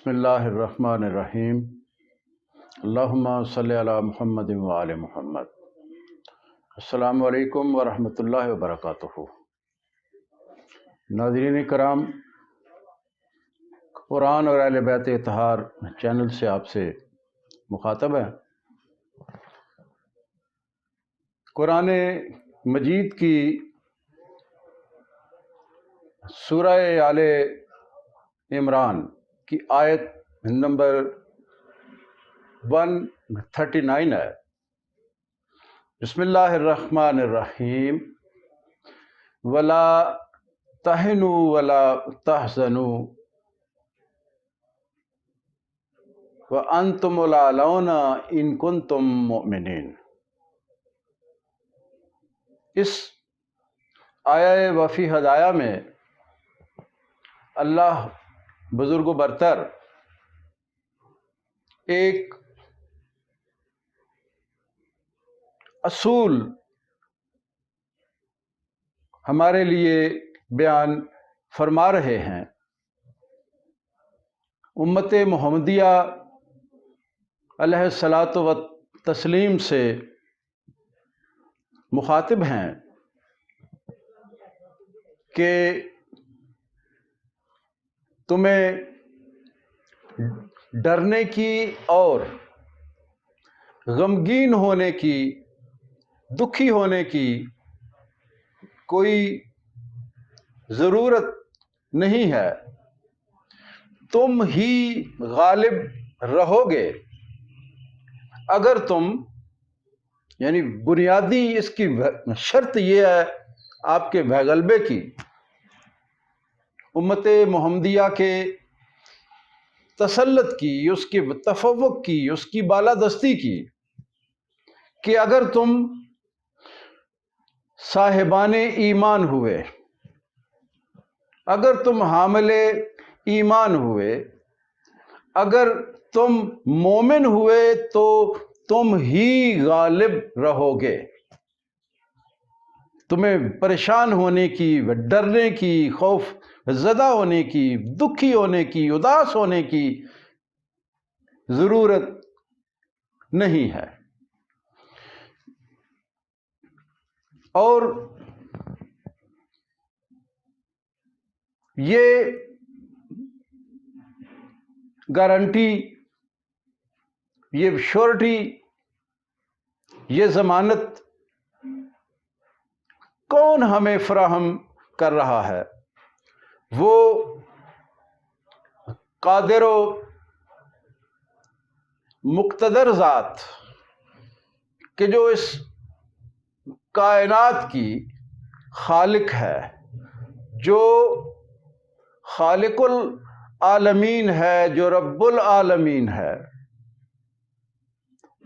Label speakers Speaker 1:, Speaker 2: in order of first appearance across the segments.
Speaker 1: بسم اللہ الرحمن الرحیم۔ اللہم صلی علی محمد وآل محمد۔ السلام علیکم ورحمۃ اللہ وبرکاتہ۔ ناظرین کرام، قرآن اور اہل بیت اطہار چینل سے آپ سے مخاطب ہے۔ قرآن مجید کی سورہ آل عمران کی آیت نمبر 139 ہے۔ بسم اللہ الرحمن الرحیم۔ ولا تہنوا ولا تحزنوا وانتم الاعلون ان کنتم مؤمنین۔ اس آیہ وفی ہدایہ میں اللہ بزرگ و برتر ایک اصول ہمارے لیے بیان فرما رہے ہیں۔ امت محمدیہ علیہ الصلاۃ و تسلیم سے مخاطب ہیں کہ تمہیں ڈرنے کی اور غمگین ہونے کی، دکھی ہونے کی کوئی ضرورت نہیں ہے۔ تم ہی غالب رہو گے اگر تم، یعنی بنیادی اس کی شرط یہ ہے آپ کے غلبے کی، امت محمدیہ کے تسلط کی، اس کے تفوق کی، اس کی بالادستی کی، کہ اگر تم صاحبان ایمان ہوئے، اگر تم حامل ایمان ہوئے، اگر تم مومن ہوئے تو تم ہی غالب رہو گے۔ تمہیں پریشان ہونے کی، ڈرنے کی، خوف زدہ ہونے کی، دکھی ہونے کی، اداس ہونے کی ضرورت نہیں ہے۔ اور یہ گارنٹی، یہ شورٹی، یہ ضمانت کون ہمیں فراہم کر رہا ہے؟ وہ قادر و مقتدر ذات کہ جو اس کائنات کی خالق ہے، جو خالق العالمین ہے، جو رب العالمین ہے،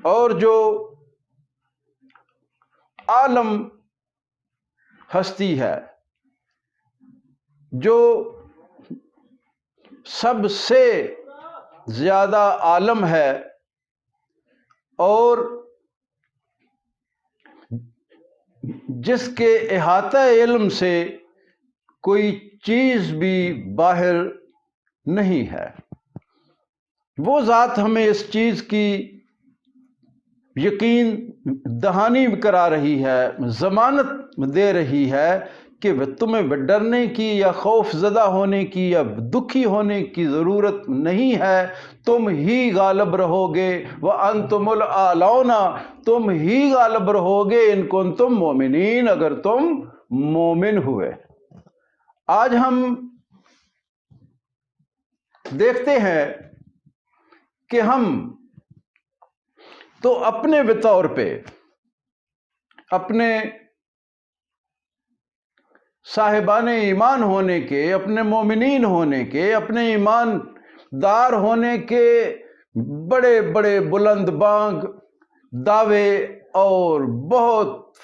Speaker 1: اور جو عالم ہستی ہے، جو سب سے زیادہ عالم ہے، اور جس کے احاطہ علم سے کوئی چیز بھی باہر نہیں ہے، وہ ذات ہمیں اس چیز کی یقین دہانی کرا رہی ہے، ضمانت دے رہی ہے کہ تمہیں ڈرنے کی یا خوف زدہ ہونے کی یا دکھی ہونے کی ضرورت نہیں ہے۔ تم ہی غالب رہو گے، وَأَنْتُمُ الْأَعْلَوْنَ، تم ہی غالب رہو گے ان کنتم مومنین، اگر تم مومن ہوئے۔ آج ہم دیکھتے ہیں کہ ہم تو اپنے طور پہ، اپنے صاحبان ایمان ہونے کے، اپنے مومنین ہونے کے، اپنے ایماندار ہونے کے بڑے بڑے بلند بانگ دعوے اور بہت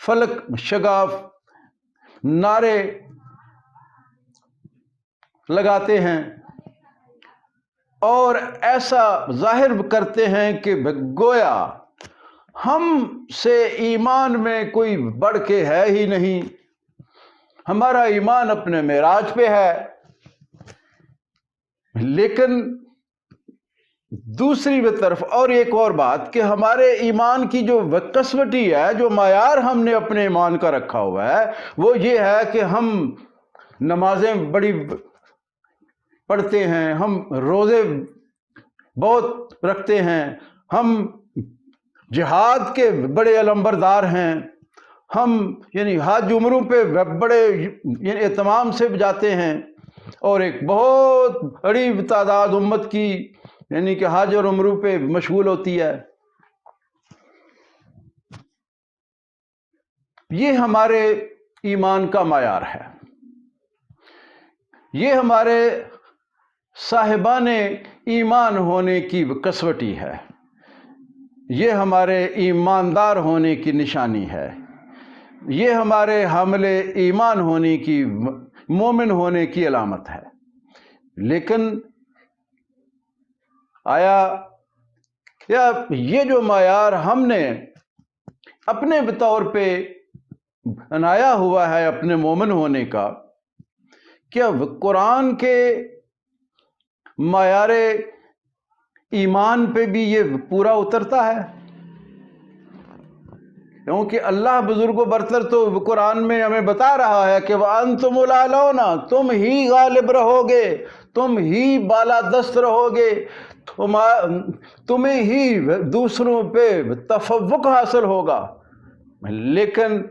Speaker 1: فلک شگاف نعرے لگاتے ہیں، اور ایسا ظاہر کرتے ہیں کہ گویا ہم سے ایمان میں کوئی بڑھ کے ہے ہی نہیں، ہمارا ایمان اپنے معراج پہ ہے، لیکن دوسری طرف اور ایک اور بات کہ ہمارے ایمان کی جو کسوٹی ہے، جو معیار ہم نے اپنے ایمان کا رکھا ہوا ہے، وہ یہ ہے کہ ہم نمازیں بڑی پڑھتے ہیں، ہم روزے بہت رکھتے ہیں، ہم جہاد کے بڑے علمبردار ہیں، ہم یعنی حج عمروں پہ بڑے یعنی اہتمام سے جاتے ہیں، اور ایک بہت بڑی تعداد امت کی یعنی کہ حج اور عمروں پہ مشغول ہوتی ہے۔ یہ ہمارے ایمان کا معیار ہے، یہ ہمارے صاحبان ایمان ہونے کی کسوٹی ہے، یہ ہمارے ایماندار ہونے کی نشانی ہے، یہ ہمارے حامل ایمان ہونے کی، مومن ہونے کی علامت ہے۔ لیکن آیا یہ جو معیار ہم نے اپنے طور پہ بنایا ہوا ہے اپنے مومن ہونے کا، کیا قرآن کے معیار ایمان پہ بھی یہ پورا اترتا ہے؟ کیونکہ اللہ بزرگ و برتر تو قرآن میں ہمیں بتا رہا ہے کہ وَأَنْتُمُ الْأَعْلَوْنَ، تم ہی غالب رہو گے، تم ہی بالا دست رہو گے، تمہیں ہی دوسروں پہ تفوق حاصل ہوگا۔ لیکن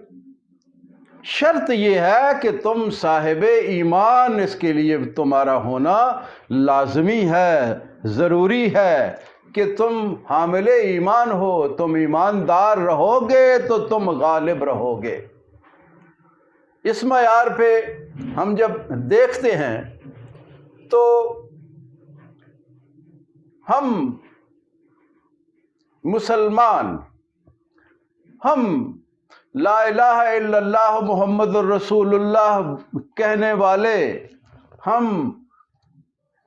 Speaker 1: شرط یہ ہے کہ تم صاحب ایمان، اس کے لیے تمہارا ہونا لازمی ہے، ضروری ہے کہ تم حامل ایمان ہو، تم ایماندار رہو گے تو تم غالب رہو گے۔ اس معیار پہ ہم جب دیکھتے ہیں تو ہم مسلمان، ہم لا الہ الا اللہ محمد الرسول اللہ کہنے والے، ہم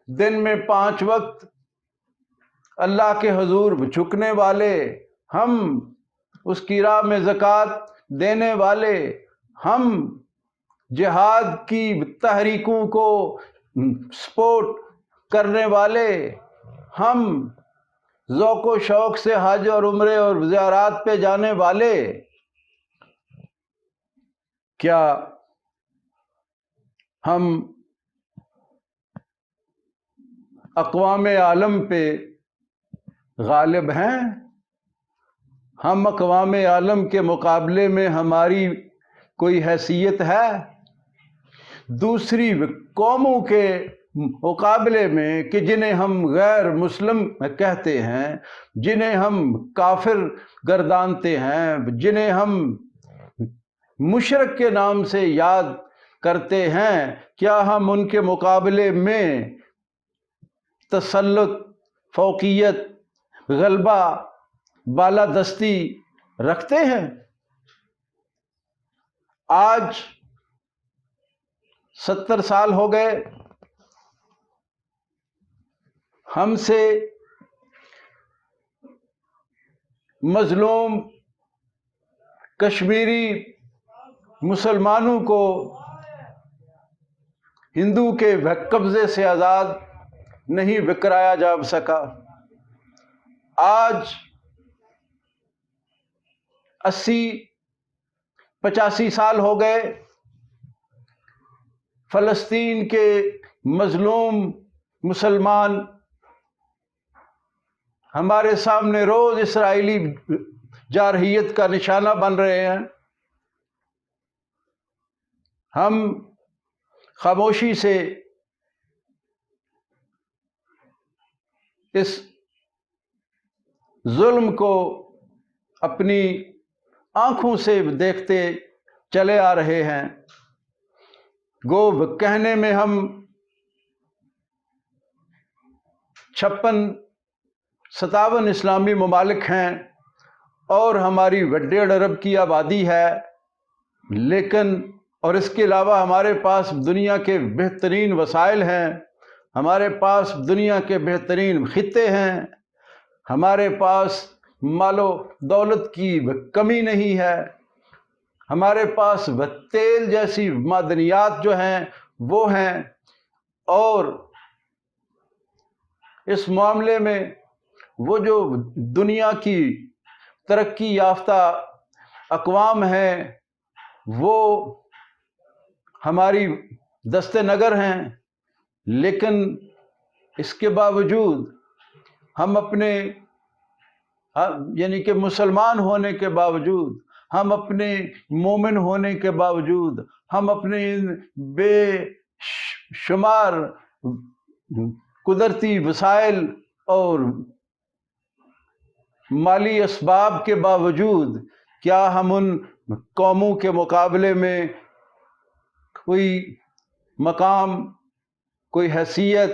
Speaker 1: دن میں 5 وقت اللہ کے حضور جھکنے والے، ہم اس کی راہ میں زکوٰۃ دینے والے، ہم جہاد کی تحریکوں کو سپورٹ کرنے والے، ہم ذوق و شوق سے حج اور عمرے اور زیارات پہ جانے والے، کیا ہم اقوام عالم پہ غالب ہیں؟ ہم اقوام عالم کے مقابلے میں ہماری کوئی حیثیت ہے؟ دوسری قوموں کے مقابلے میں کہ جنہیں ہم غیر مسلم کہتے ہیں، جنہیں ہم کافر گردانتے ہیں، جنہیں ہم مشرک کے نام سے یاد کرتے ہیں، کیا ہم ان کے مقابلے میں تسلط، فوقیت، غلبہ، بالادستی رکھتے ہیں؟ آج 70 سال ہو گئے ہم سے مظلوم کشمیری مسلمانوں کو ہندو کے قبضے سے آزاد نہیں کرایا جا سکا۔ آج 80-85 سال ہو گئے فلسطین کے مظلوم مسلمان ہمارے سامنے روز اسرائیلی جارحیت کا نشانہ بن رہے ہیں۔ ہم خاموشی سے اس ظلم کو اپنی آنکھوں سے دیکھتے چلے آ رہے ہیں۔ گو کہنے میں ہم 56-57 اسلامی ممالک ہیں اور ہماری 1.5 ارب کی آبادی ہے، لیکن اور اس کے علاوہ ہمارے پاس دنیا کے بہترین وسائل ہیں، ہمارے پاس دنیا کے بہترین خطے ہیں، ہمارے پاس مال و دولت کی کمی نہیں ہے، ہمارے پاس تیل جیسی معدنیات جو ہیں وہ ہیں، اور اس معاملے میں وہ جو دنیا کی ترقی یافتہ اقوام ہیں وہ ہماری دست نگر ہیں، لیکن اس کے باوجود ہم اپنے یعنی کہ مسلمان ہونے کے باوجود، ہم اپنے مومن ہونے کے باوجود، ہم اپنے بے شمار قدرتی وسائل اور مالی اسباب کے باوجود، کیا ہم ان قوموں کے مقابلے میں کوئی مقام، کوئی حیثیت،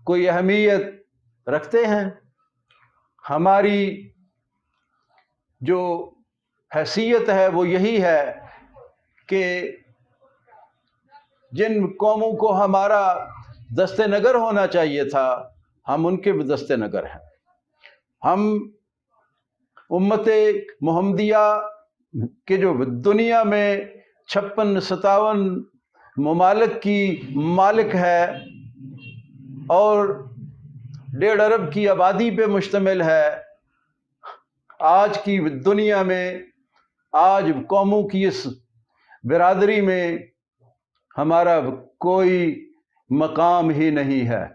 Speaker 1: کوئی اہمیت رکھتے ہیں؟ ہماری جو حیثیت ہے وہ یہی ہے کہ جن قوموں کو ہمارا دست نگر ہونا چاہیے تھا ہم ان کے بھی دست نگر ہیں۔ ہم امت محمدیہ کے جو دنیا میں 56-57 ممالک کی مالک ہے اور 1.5 ارب کی آبادی پہ مشتمل ہے، آج کی دنیا میں، آج قوموں کی اس برادری میں ہمارا کوئی مقام ہی نہیں ہے۔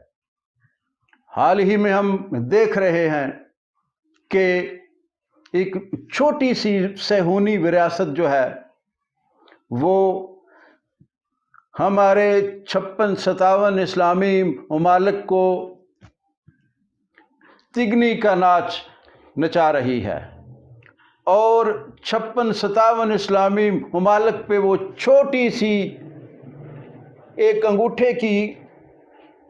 Speaker 1: حال ہی میں ہم دیکھ رہے ہیں کہ ایک چھوٹی سی صہیونی ریاست جو ہے وہ ہمارے 56-57 اسلامی ممالک کو تگنی کا ناچ نچا رہی ہے، اور 56-57 اسلامی ممالک پہ وہ چھوٹی سی ایک انگوٹھے کی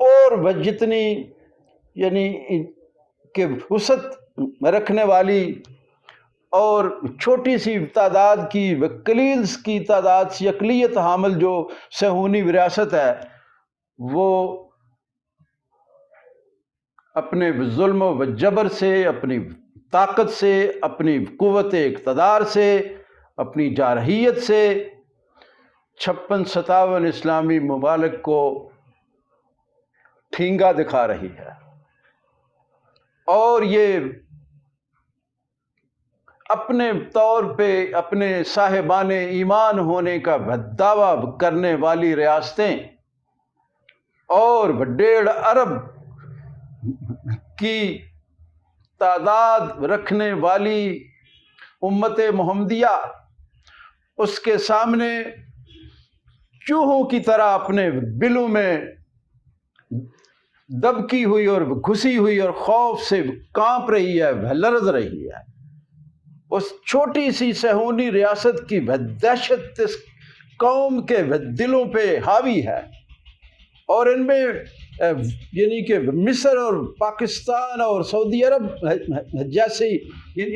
Speaker 1: اور جتنی یعنی کہ وسعت رکھنے والی اور چھوٹی سی تعداد کی قلیل کی تعداد سے اقلیت حامل جو صہیونی ریاست ہے، وہ اپنے ظلم و جبر سے، اپنی طاقت سے، اپنی قوت اقتدار سے، اپنی جارحیت سے 56-57 اسلامی ممالک کو ٹھینگا دکھا رہی ہے، اور یہ اپنے طور پہ اپنے صاحبان ایمان ہونے کا دعویٰ کرنے والی ریاستیں اور 1.5 ارب کی تعداد رکھنے والی امت محمدیہ اس کے سامنے چوہوں کی طرح اپنے بلوں میں دبکی ہوئی اور گھسی ہوئی اور خوف سے کانپ رہی ہے، لرز رہی ہے۔ اس چھوٹی سی صہیونی ریاست کی دہشت اس قوم کے دلوں پہ حاوی ہے، اور ان میں یعنی کہ مصر اور پاکستان اور سعودی عرب جیسی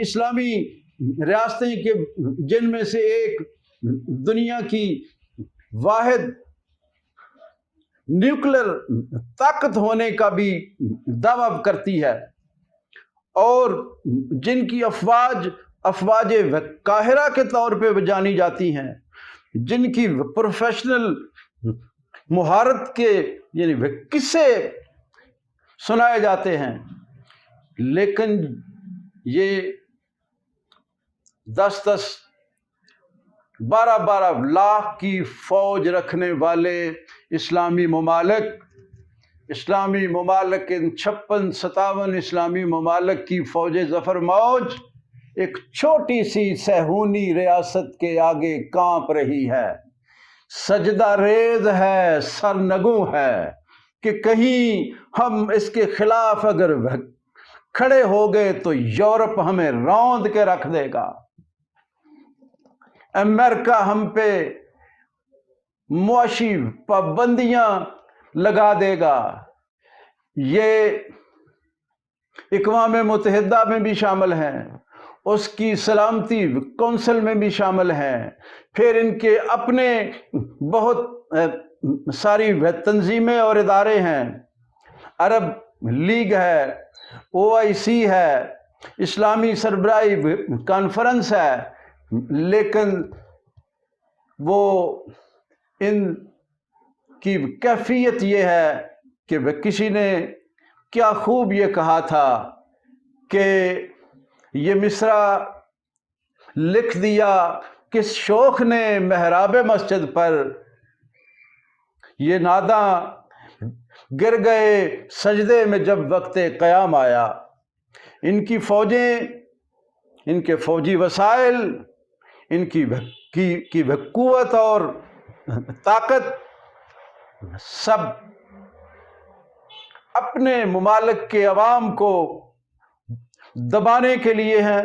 Speaker 1: اسلامی ریاستیں کے جن میں سے ایک دنیا کی واحد نیوکلر طاقت ہونے کا بھی دعویٰ کرتی ہے، اور جن کی افواج قاہرہ کے طور پہ جانی جاتی ہیں، جن کی پروفیشنل مہارت کے یعنی قصے سنائے جاتے ہیں، لیکن یہ 10-10 12 لاکھ کی فوج رکھنے والے اسلامی ممالک ان 56-57 اسلامی ممالک کی فوج ظفر موج ایک چھوٹی سی صہیونی ریاست کے آگے کانپ رہی ہے، سجدہ ریز ہے، سرنگوں ہے کہ کہیں ہم اس کے خلاف اگر کھڑے ہو گئے تو یورپ ہمیں روند کے رکھ دے گا، امریکہ ہم پہ معاشی پابندیاں لگا دے گا، یہ اقوام متحدہ میں بھی شامل ہیں، اس کی سلامتی کونسل میں بھی شامل ہیں، پھر ان کے اپنے بہت ساری تنظیمیں اور ادارے ہیں، عرب لیگ ہے، OIC ہے، اسلامی سربراہی کانفرنس ہے، لیکن وہ ان کی کیفیت یہ ہے کہ کسی نے کیا خوب یہ کہا تھا کہ یہ مصرع لکھ دیا کس شوخ نے محراب مسجد پر، یہ ناداں گر گئے سجدے میں جب وقت قیام آیا۔ ان کی فوجیں، ان کے فوجی وسائل، ان کی قوت اور طاقت سب اپنے ممالک کے عوام کو دبانے کے لیے ہیں،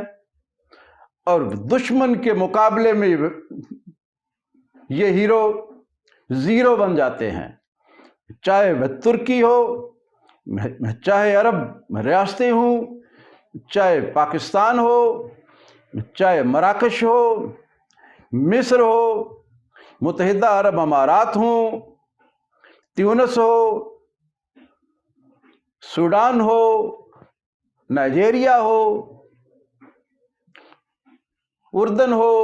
Speaker 1: اور دشمن کے مقابلے میں یہ ہیرو زیرو بن جاتے ہیں، چاہے وہ ترکی ہو، چاہے عرب ریاستیں ہوں، چاہے پاکستان ہو، چاہے مراکش ہو، مصر ہو، متحدہ عرب امارات ہوں، تیونس ہو، سوڈان ہو، نائجیریا ہو، اردن ہو،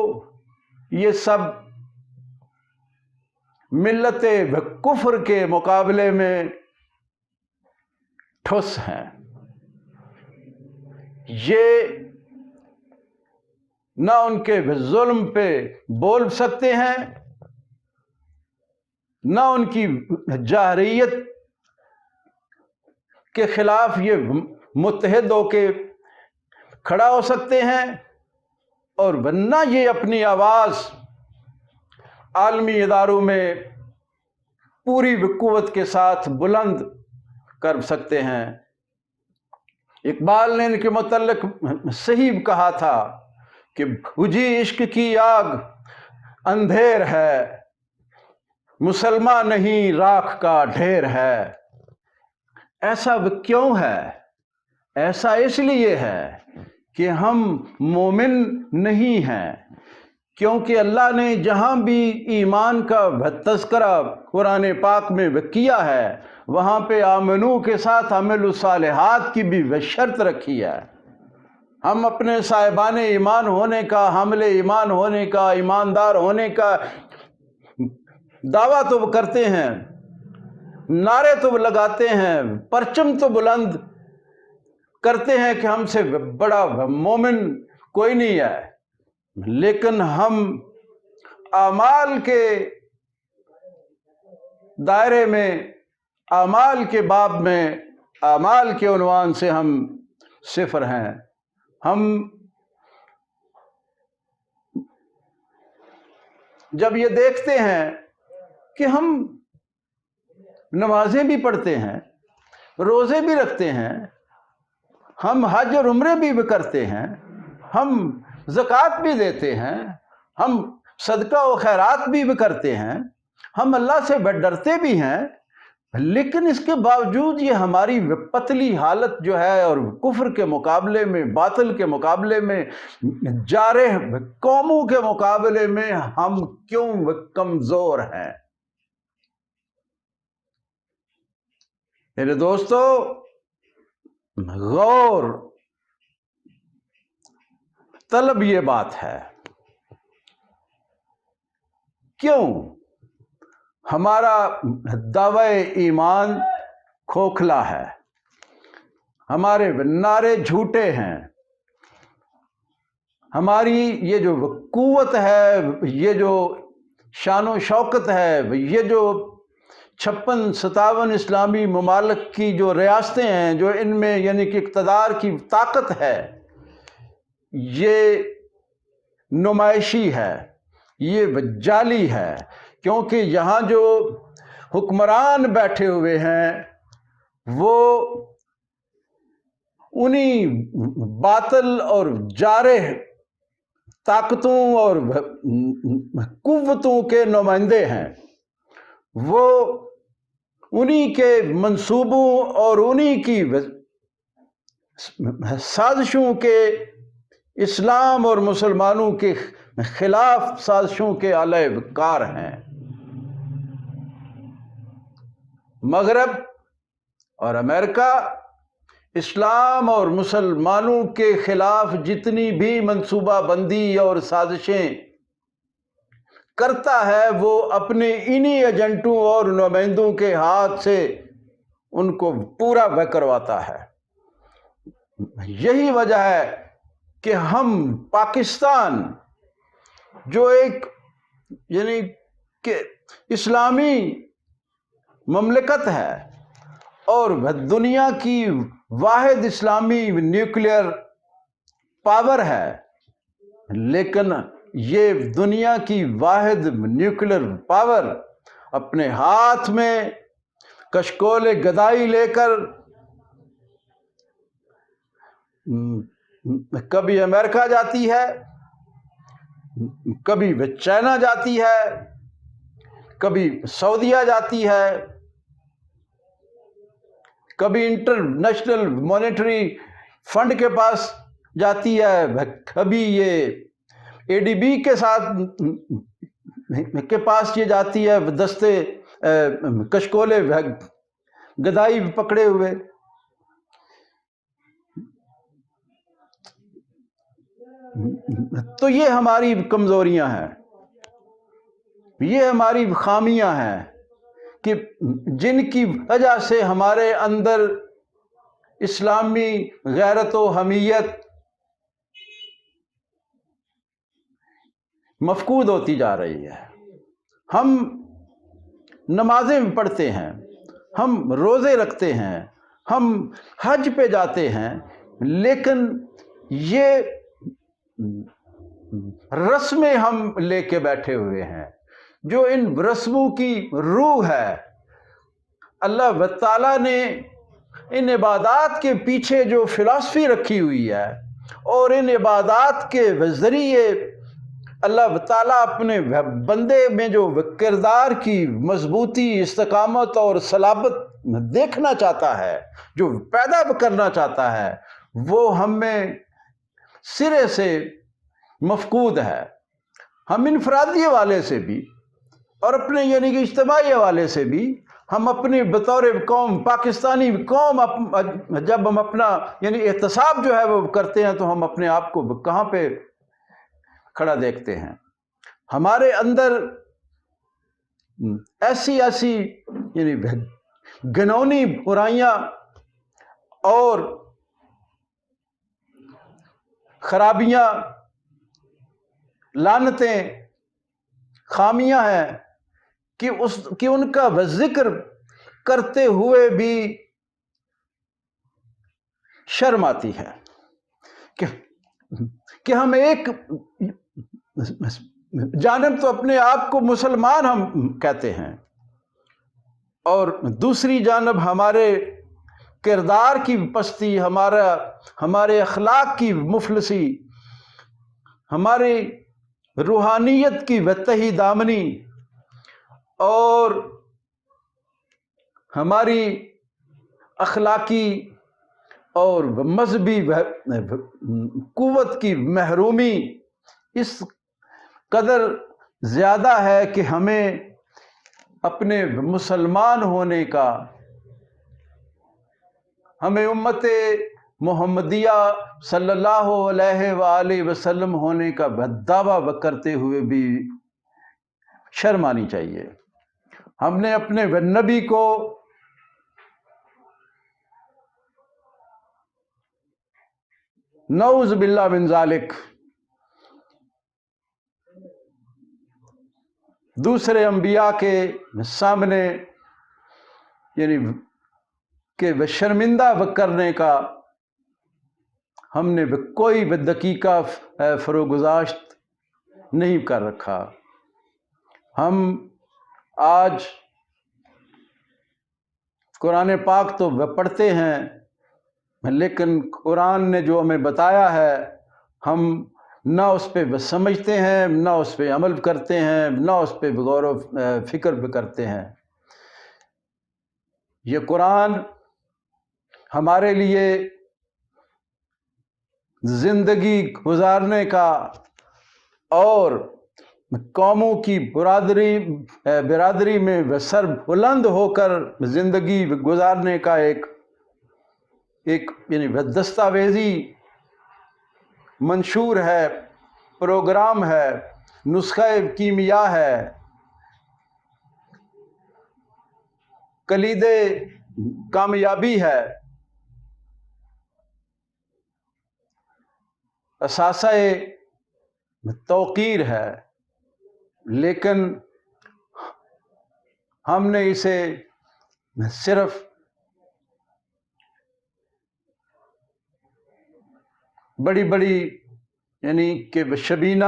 Speaker 1: یہ سب ملت کفر کے مقابلے میں ٹھوس ہیں۔ یہ نہ ان کے ظلم پہ بول سکتے ہیں، نہ ان کی جاہریت کے خلاف یہ متحد ہو کے کھڑا ہو سکتے ہیں، اور ورنہ یہ اپنی آواز عالمی اداروں میں پوری قوت کے ساتھ بلند کر سکتے ہیں۔ اقبال نے ان کے متعلق صحیح کہا تھا کہ بجھی عشق کی آگ اندھیر ہے، مسلمان نہیں راکھ کا ڈھیر ہے۔ ایسا کیوں ہے؟ ایسا اس لیے ہے کہ ہم مومن نہیں ہیں، کیونکہ اللہ نے جہاں بھی ایمان کا تذکرہ قرآن پاک میں کیا ہے، وہاں پہ آمنو کے ساتھ عمل الصالحات کی بھی شرط رکھی ہے۔ ہم اپنے صاحبان ایمان ہونے کا، حامل ایمان ہونے کا، ایماندار ہونے کا دعویٰ تو کرتے ہیں، نعرے تو لگاتے ہیں، پرچم تو بلند کرتے ہیں کہ ہم سے بڑا مومن کوئی نہیں ہے، لیکن ہم اعمال کے دائرے میں، اعمال کے باب میں، اعمال کے عنوان سے ہم صفر ہیں۔ ہم جب یہ دیکھتے ہیں کہ ہم نمازیں بھی پڑھتے ہیں، روزے بھی رکھتے ہیں، ہم حج اور عمرے بھی کرتے ہیں، ہم زکوٰۃ بھی دیتے ہیں، ہم صدقہ و خیرات بھی کرتے ہیں، ہم اللہ سے ڈرتے بھی ہیں، لیکن اس کے باوجود یہ ہماری پتلی حالت جو ہے، اور کفر کے مقابلے میں، باطل کے مقابلے میں، جارح قوموں کے مقابلے میں ہم کیوں کمزور ہیں؟ میرے دوستو، غور طلب یہ بات ہے، کیوں ہمارا دعوی ایمان کھوکھلا ہے، ہمارے نعرے جھوٹے ہیں، ہماری یہ جو قوت ہے، یہ جو شان و شوکت ہے، یہ جو 56-57 اسلامی ممالک کی جو ریاستیں ہیں، جو ان میں یعنی کہ اقتدار کی طاقت ہے، یہ نمائشی ہے، یہ جعلی ہے، کیونکہ یہاں جو حکمران بیٹھے ہوئے ہیں وہ انہی باطل اور جارح طاقتوں اور قوتوں کے نمائندے ہیں، وہ انہی کے منصوبوں اور انہی کی سازشوں کے، اسلام اور مسلمانوں کے خلاف سازشوں کے اعلی کار ہیں۔ مغرب اور امریکہ اسلام اور مسلمانوں کے خلاف جتنی بھی منصوبہ بندی اور سازشیں کرتا ہے، وہ اپنے انہی ایجنٹوں اور نمائندوں کے ہاتھ سے ان کو پورا وہ کرواتا ہے۔ یہی وجہ ہے کہ ہم پاکستان جو ایک یعنی کہ اسلامی مملکت ہے اور دنیا کی واحد اسلامی نیوکلیئر پاور ہے، لیکن یہ دنیا کی واحد نیوکلیئر پاور اپنے ہاتھ میں کشکول گدائی لے کر کبھی امریکہ جاتی ہے، کبھی چائنا جاتی ہے، کبھی سعودیہ جاتی ہے، کبھی انٹرنیشنل مانیٹری فنڈ کے پاس جاتی ہے، کبھی یہ اے ڈی بی کے ساتھ کے پاس یہ جاتی ہے دستے کشکولے گدائی پکڑے ہوئے۔ تو یہ ہماری کمزوریاں ہیں، یہ ہماری خامیاں ہیں کہ جن کی وجہ سے ہمارے اندر اسلامی غیرت و حمیت مفقود ہوتی جا رہی ہے۔ ہم نمازیں پڑھتے ہیں، ہم روزے رکھتے ہیں، ہم حج پہ جاتے ہیں، لیکن یہ رسمیں ہم لے کے بیٹھے ہوئے ہیں جو ان رسموں کی روح ہے۔ اللہ تعالیٰ نے ان عبادات کے پیچھے جو فلسفی رکھی ہوئی ہے اور ان عبادات کے ذریعے اللہ تعالیٰ اپنے بندے میں جو کردار کی مضبوطی، استقامت اور صلابت دیکھنا چاہتا ہے، جو پیدا کرنا چاہتا ہے، وہ ہم میں سرے سے مفقود ہے۔ ہم انفرادی حوالے سے بھی اور اپنے یعنی کہ اجتماعی حوالے سے بھی ہم اپنی بطور قوم، پاکستانی قوم، جب ہم اپنا یعنی احتساب جو ہے وہ کرتے ہیں تو ہم اپنے آپ کو کہاں پہ کھڑا دیکھتے ہیں؟ ہمارے اندر ایسی یعنی گنونی برائیاں اور خرابیاں، لعنتیں، خامیاں ہیں کہ ان کا ذکر کرتے ہوئے بھی شرم آتی ہے کہ ہم ایک جانب تو اپنے آپ کو مسلمان ہم کہتے ہیں اور دوسری جانب ہمارے کردار کی پستی، ہمارے اخلاق کی مفلسی، ہماری روحانیت کی تہی دامنی اور ہماری اخلاقی اور مذہبی قوت کی محرومی اس قدر زیادہ ہے کہ ہمیں اپنے مسلمان ہونے کا، ہمیں امت محمدیہ صلی اللہ علیہ وآلہ وسلم ہونے کا دعویٰ کرتے ہوئے بھی شرم آنی چاہیے۔ ہم نے اپنے نبی کو نعوذ باللہ من ذالک دوسرے انبیاء کے سامنے یعنی کہ وہ شرمندہ کرنے کا ہم نے کوئی دقیقہ فروگزاشت نہیں کر رکھا۔ ہم آج قرآن پاک تو پڑھتے ہیں، لیکن قرآن نے جو ہمیں بتایا ہے ہم نہ اس پہ سمجھتے ہیں، نہ اس پہ عمل کرتے ہیں، نہ اس پہ غور و فکر بھی کرتے ہیں۔ یہ قرآن ہمارے لیے زندگی گزارنے کا اور قوموں کی برادری میں سر بلند ہو کر زندگی گزارنے کا ایک یعنی دستاویزی منشور ہے، پروگرام ہے، نسخہ کیمیا ہے، کلید کامیابی ہے، اثاثہ توقیر ہے، لیکن ہم نے اسے صرف بڑی بڑی یعنی کہ شبینہ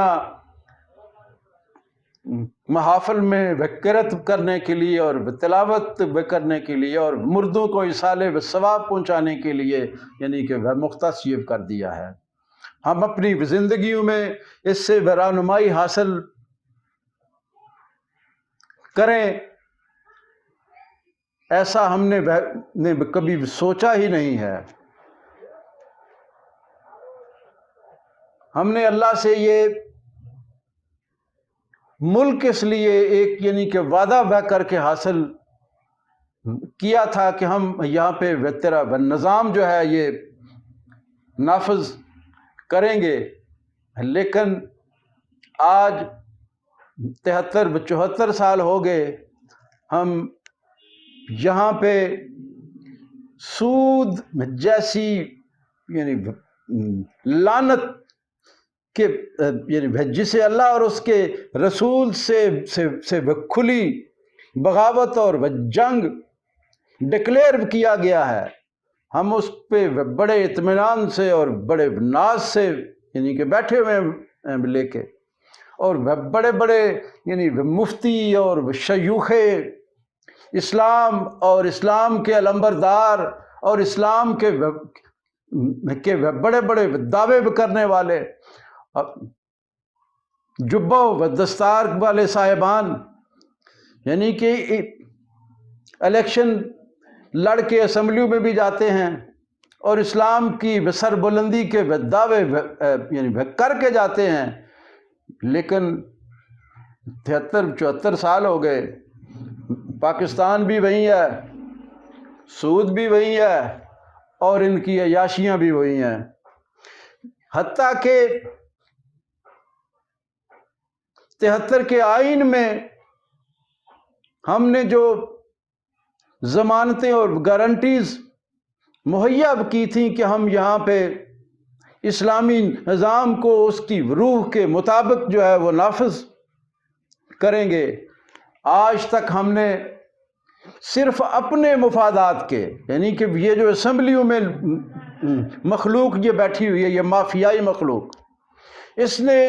Speaker 1: محافل میں وکرت کرنے کے لیے اور تلاوت کرنے کے لیے اور مردوں کو اصالے و ثواب پہنچانے کے لیے یعنی کہ وہ مختص یہ کر دیا ہے۔ ہم اپنی زندگیوں میں اس سے رہنمائی حاصل کریں، ایسا ہم نے کبھی سوچا ہی نہیں ہے۔ ہم نے اللہ سے یہ ملک اس لیے ایک یعنی کہ وعدہ بہ کر کے حاصل کیا تھا کہ ہم یہاں پہ تیرا نظام جو ہے یہ نافذ کریں گے، لیکن آج 73-74 سال ہو گئے، ہم یہاں پہ سود جیسی یعنی لعنت کہ یعنی جسے اللہ اور اس کے رسول سے کھلی بغاوت اور جنگ ڈکلیئر کیا گیا ہے، ہم اس پہ بڑے اطمینان سے اور بڑے ناز سے یعنی کہ بیٹھے ہوئے ہیں لے کے، اور بڑے بڑے یعنی مفتی اور شیوخ اسلام اور اسلام کے علمبردار اور اسلام کے بڑے بڑے دعوے کرنے والے جبہ و دستار والے صاحبان یعنی کہ الیکشن لڑ کے اسمبلیوں میں بھی جاتے ہیں اور اسلام کی سر بلندی کے دعوے یعنی کر کے جاتے ہیں، لیکن 73-74 سال ہو گئے، پاکستان بھی وہی ہے، سود بھی وہی ہے اور ان کی عیاشیاں بھی وہی ہیں، حتیٰ کہ 73 کے آئین میں ہم نے جو ضمانتیں اور گارنٹیز مہیا کی تھیں کہ ہم یہاں پہ اسلامی نظام کو اس کی روح کے مطابق جو ہے وہ نافذ کریں گے، آج تک ہم نے صرف اپنے مفادات کے یعنی کہ یہ جو اسمبلیوں میں مخلوق یہ بیٹھی ہوئی ہے، یہ مافیائی مخلوق، اس نے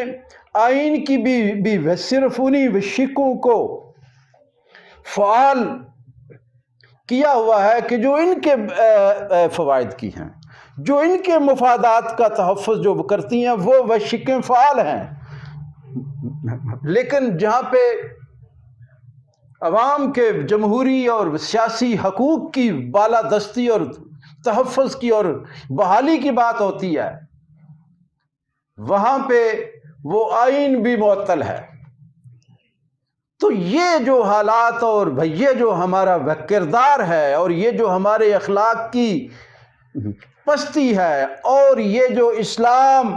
Speaker 1: آئین کی بھی صرف انہی شکوں کو فعال کیا ہوا ہے کہ جو ان کے فوائد کی ہیں، جو ان کے مفادات کا تحفظ جو کرتی ہیں وہ شکیں فعال ہیں، لیکن جہاں پہ عوام کے جمہوری اور سیاسی حقوق کی بالادستی اور تحفظ کی اور بحالی کی بات ہوتی ہے، وہاں پہ وہ آئین بھی معطل ہے۔ تو یہ جو حالات اور یہ جو ہمارا کردار ہے اور یہ جو ہمارے اخلاق کی پستی ہے اور یہ جو اسلام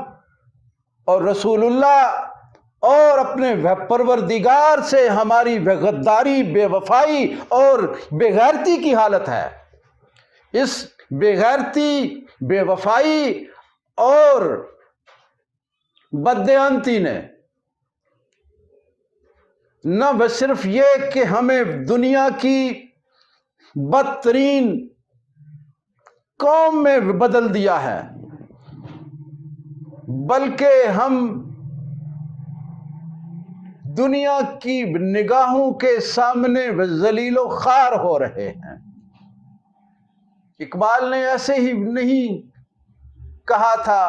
Speaker 1: اور رسول اللہ اور اپنے پروردگار سے ہماری غداری، بے وفائی اور بے غیرتی کی حالت ہے، اس بے غیرتی، بے وفائی اور بددیانتی نے نہ بس صرف یہ کہ ہمیں دنیا کی بدترین قوم میں بدل دیا ہے، بلکہ ہم دنیا کی نگاہوں کے سامنے ذلیل و خوار ہو رہے ہیں۔ اقبال نے ایسے ہی نہیں کہا تھا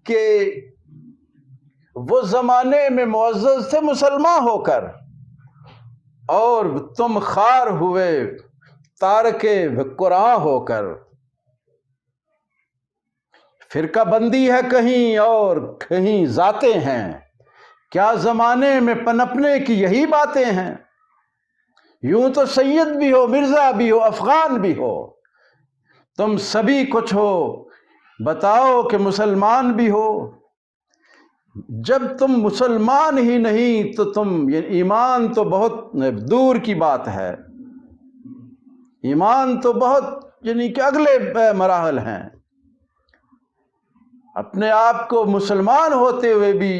Speaker 1: کہ وہ زمانے میں معزز تھے مسلمان ہو کر اور تم خوار ہوئے تارک قرآن ہو کر، فرقہ بندی ہے کہیں اور کہیں ذاتیں ہیں، کیا زمانے میں پنپنے کی یہی باتیں ہیں، یوں تو سید بھی ہو، مرزا بھی ہو، افغان بھی ہو، تم سبھی کچھ ہو، بتاؤ کہ مسلمان بھی ہو، جب تم مسلمان ہی نہیں تو تم ایمان تو بہت دور کی بات ہے، ایمان تو بہت یعنی کہ اگلے مراحل ہیں. اپنے آپ کو مسلمان ہوتے ہوئے بھی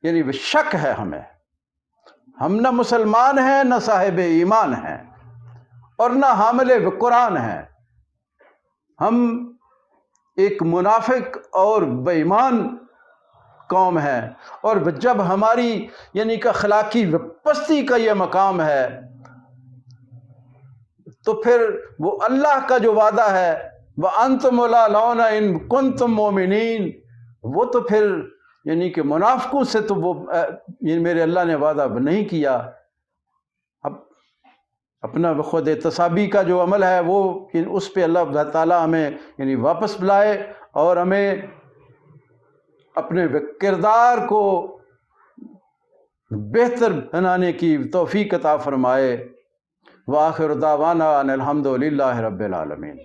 Speaker 1: یعنی شک ہے ہمیں. ہم نہ مسلمان ہیں، نہ صاحب ایمان ہیں، اور نہ حامل قرآن ہیں. ہم ایک منافق اور بے ایمان قوم ہے. اور جب ہماری یعنی کہ اخلاقی پستی کا یہ مقام ہے تو پھر وہ اللہ کا جو وعدہ ہے وَأَنْتُمُ الْأَعْلَوْنَ إِن كُنتُم مُؤْمِنِينَ، وہ تو پھر یعنی کہ منافقوں سے تو وہ میرے اللہ نے وعدہ نہیں کیا. اب اپنا خود احتسابی کا جو عمل ہے وہ اس پہ اللہ تعالیٰ ہمیں یعنی واپس بلائے اور ہمیں اپنے کردار کو بہتر بنانے کی توفیق عطا فرمائے. وآخر دعوانا ان الحمد للہ رب العالمین.